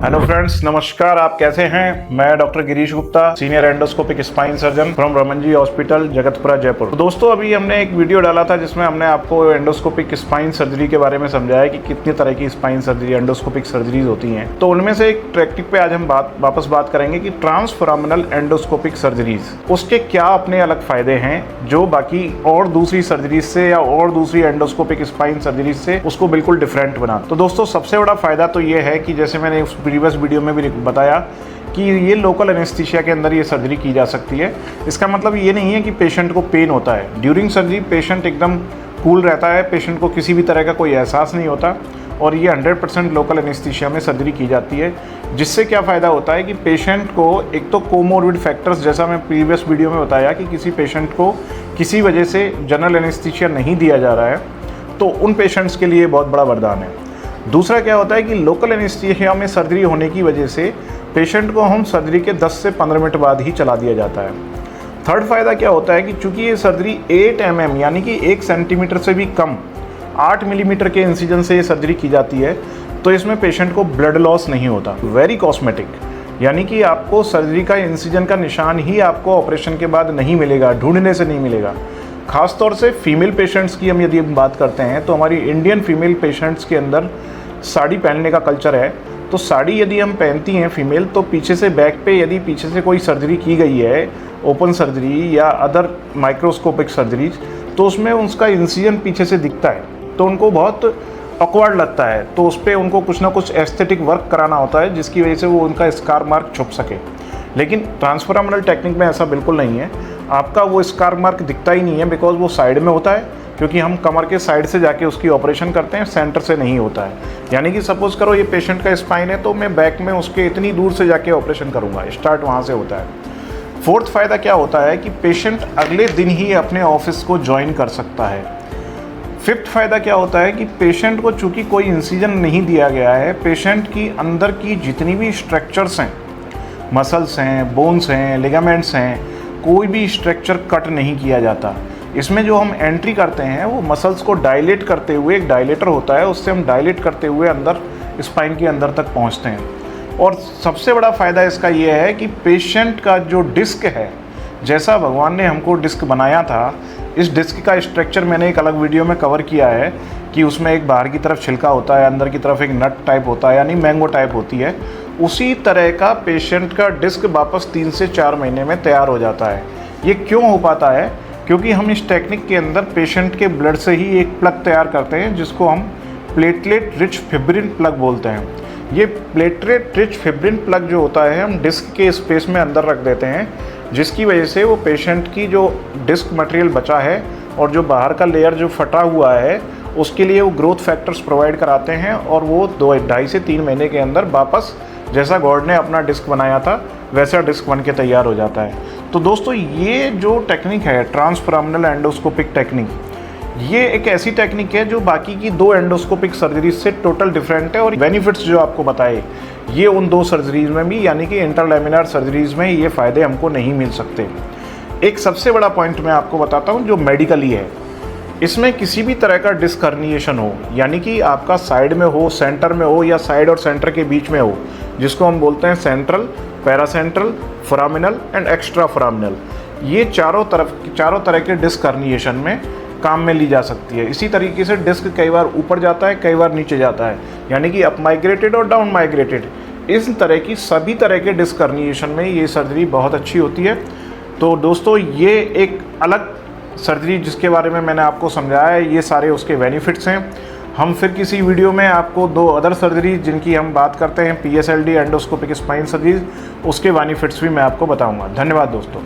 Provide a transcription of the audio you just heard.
Hello friends, नमस्कार। आप कैसे हैं? मैं doctor Girish Gupta, senior endoscopic spine surgeon from Raman ji hospital, Jagatpura, Jaipur. तो दोस्तों, अभी हमने एक वीडियो डाला था जिसमें हमने आपको एंडोस्कोपिक स्पाइन सर्जरी के बारे में समझाया कि कितनी तरह की स्पाइन सर्जरी, एंडोस्कोपिक सर्जरीज होती हैं। तो उनमें से एक टॉपिक पे आज हम वापस बात करेंगे कि ट्रांसफोरामिनल एंडोस्कोपिक सर्जरीज, उसके क्या अपने अलग फायदे हैं जो बाकी और दूसरी सर्जरीज से या और दूसरी एंडोस्कोपिक स्पाइन सर्जरीज से उसको बिल्कुल डिफरेंट बना। तो दोस्तों, सबसे बड़ा फायदा तो ये है कि जैसे मैंने प्रीवियस वीडियो में भी बताया कि ये लोकल एनेस्थीसिया के अंदर ये सर्जरी की जा सकती है। इसका मतलब ये नहीं है कि पेशेंट को पेन होता है। ड्यूरिंग सर्जरी पेशेंट एकदम कूल रहता है, पेशेंट को किसी भी तरह का कोई एहसास नहीं होता और ये 100% लोकल एनेस्थीसिया में सर्जरी की जाती है। जिससे क्या फ़ायदा होता है कि पेशेंट को एक तो कोमोर्बिड फैक्टर्स, जैसा मैं प्रीवियस वीडियो में बताया कि किसी पेशेंट को किसी वजह से जनरल एनेस्थीसिया नहीं दिया जा रहा है, तो उन पेशेंट्स के लिए बहुत बड़ा वरदान है। दूसरा क्या होता है कि लोकल एनेस्थीसिया में सर्जरी होने की वजह से पेशेंट को हम सर्जरी के 10 से 15 मिनट बाद ही चला दिया जाता है। थर्ड फायदा क्या होता है कि चूंकि ये सर्जरी 8 mm यानी कि 1 सेंटीमीटर से भी कम 8 मिलीमीटर के इंसिजन से ये सर्जरी की जाती है, तो इसमें पेशेंट को ब्लड लॉस नहीं होता। वेरी कॉस्मेटिक, यानी कि आपको सर्जरी का इंसिजन का निशान ही आपको ऑपरेशन के बाद नहीं मिलेगा, ढूंढने से नहीं मिलेगा। खास तौर से फीमेल पेशेंट्स की हम यदि बात करते हैं तो हमारी इंडियन फीमेल पेशेंट्स के अंदर साड़ी पहनने का कल्चर है। तो साड़ी यदि हम पहनती हैं फीमेल, तो पीछे से बैक पे यदि पीछे से कोई सर्जरी की गई है, ओपन सर्जरी या अदर माइक्रोस्कोपिक सर्जरीज, तो उसमें उसका इंसिजन पीछे से दिखता है, तो उनको बहुत ऑकवर्ड लगता है। तो उस पर उनको कुछ ना कुछ एस्थेटिक वर्क कराना होता है जिसकी वजह से वो उनका स्कार मार्क छुप सके। लेकिन ट्रांसफोरामिनल टेक्निक में ऐसा बिल्कुल नहीं है, आपका वो स्कार मार्क दिखता ही नहीं है, बिकॉज वो साइड में होता है, क्योंकि हम कमर के साइड से जाके उसकी ऑपरेशन करते हैं, सेंटर से नहीं होता है। यानी कि सपोज करो ये पेशेंट का स्पाइन है तो मैं बैक में उसके इतनी दूर से जाके ऑपरेशन करूंगा, स्टार्ट वहाँ से होता है। फोर्थ फायदा क्या होता है कि पेशेंट अगले दिन ही अपने ऑफिस को ज्वाइन कर सकता है। फिफ्थ फायदा क्या होता है कि पेशेंट को चूँकि कोई इंसिजन नहीं दिया गया है, पेशेंट की अंदर की जितनी भी स्ट्रक्चर्स हैं, मसल्स हैं, बोन्स हैं, लिगामेंट्स हैं, कोई भी स्ट्रक्चर कट नहीं किया जाता। इसमें जो हम एंट्री करते हैं वो मसल्स को डायलेट करते हुए, एक डायलेटर होता है, उससे हम डायलेट करते हुए अंदर स्पाइन के अंदर तक पहुंचते हैं। और सबसे बड़ा फ़ायदा इसका ये है कि पेशेंट का जो डिस्क है, जैसा भगवान ने हमको डिस्क बनाया था, इस डिस्क का स्ट्रक्चर मैंने एक अलग वीडियो में कवर किया है कि उसमें एक बाहर की तरफ छिलका होता है, अंदर की तरफ एक नट टाइप होता है, यानी मैंगो टाइप होती है। उसी तरह का पेशेंट का डिस्क वापस 3 से 4 महीने में तैयार हो जाता है। ये क्यों हो पाता है? क्योंकि हम इस टेक्निक के अंदर पेशेंट के ब्लड से ही एक प्लग तैयार करते हैं जिसको हम प्लेटलेट रिच फिब्रिन प्लग बोलते हैं। ये प्लेटलेट रिच फिब्रिन प्लग जो होता है हम डिस्क के स्पेस में अंदर रख देते हैं, जिसकी वजह से वो पेशेंट की जो डिस्क मटेरियल बचा है और जो बाहर का लेयर जो फटा हुआ है उसके लिए वो ग्रोथ फैक्टर्स प्रोवाइड कराते हैं और वो 2.5 से 3 महीने के अंदर वापस जैसा गॉड ने अपना डिस्क बनाया था वैसा डिस्क बन के तैयार हो जाता है। तो दोस्तों, ये जो टेक्निक है ट्रांसफोरामिनल एंडोस्कोपिक टेक्निक, ये एक ऐसी टेक्निक है जो बाकी की 2 एंडोस्कोपिक सर्जरीज से टोटल डिफरेंट है। और बेनिफिट्स जो आपको बताए ये उन 2 सर्जरीज में भी, यानी कि इंटरलैमिनार सर्जरीज में ये फ़ायदे हमको नहीं मिल सकते। एक सबसे बड़ा पॉइंट मैं आपको बताता हूँ जो मेडिकली है, इसमें किसी भी तरह का डिस्क हर्निएशन हो, यानी कि आपका साइड में हो, सेंटर में हो या साइड और सेंटर के बीच में हो, जिसको हम बोलते हैं central, paracentral, foraminal and extra foraminal, ये चारों तरह के डिस्क हर्निएशन में काम में ली जा सकती है। इसी तरीके से डिस्क कई बार ऊपर जाता है, कई बार नीचे जाता है, यानी कि अप माइग्रेटेड और डाउन माइग्रेटेड। इस तरह की सभी तरह के डिस्क हर्निएशन में ये सर्जरी बहुत अच्छी होती है। तो दोस्तों, ये एक अलग सर्जरी जिसके बारे में मैंने आपको समझाया है, ये सारे उसके बेनिफिट्स हैं। हम फिर किसी वीडियो में आपको 2 अदर सर्जरी जिनकी हम बात करते हैं, PSLD एंडोस्कोपिक स्पाइन सर्जरी, उसके बेनिफिट्स भी मैं आपको बताऊंगा। धन्यवाद दोस्तों।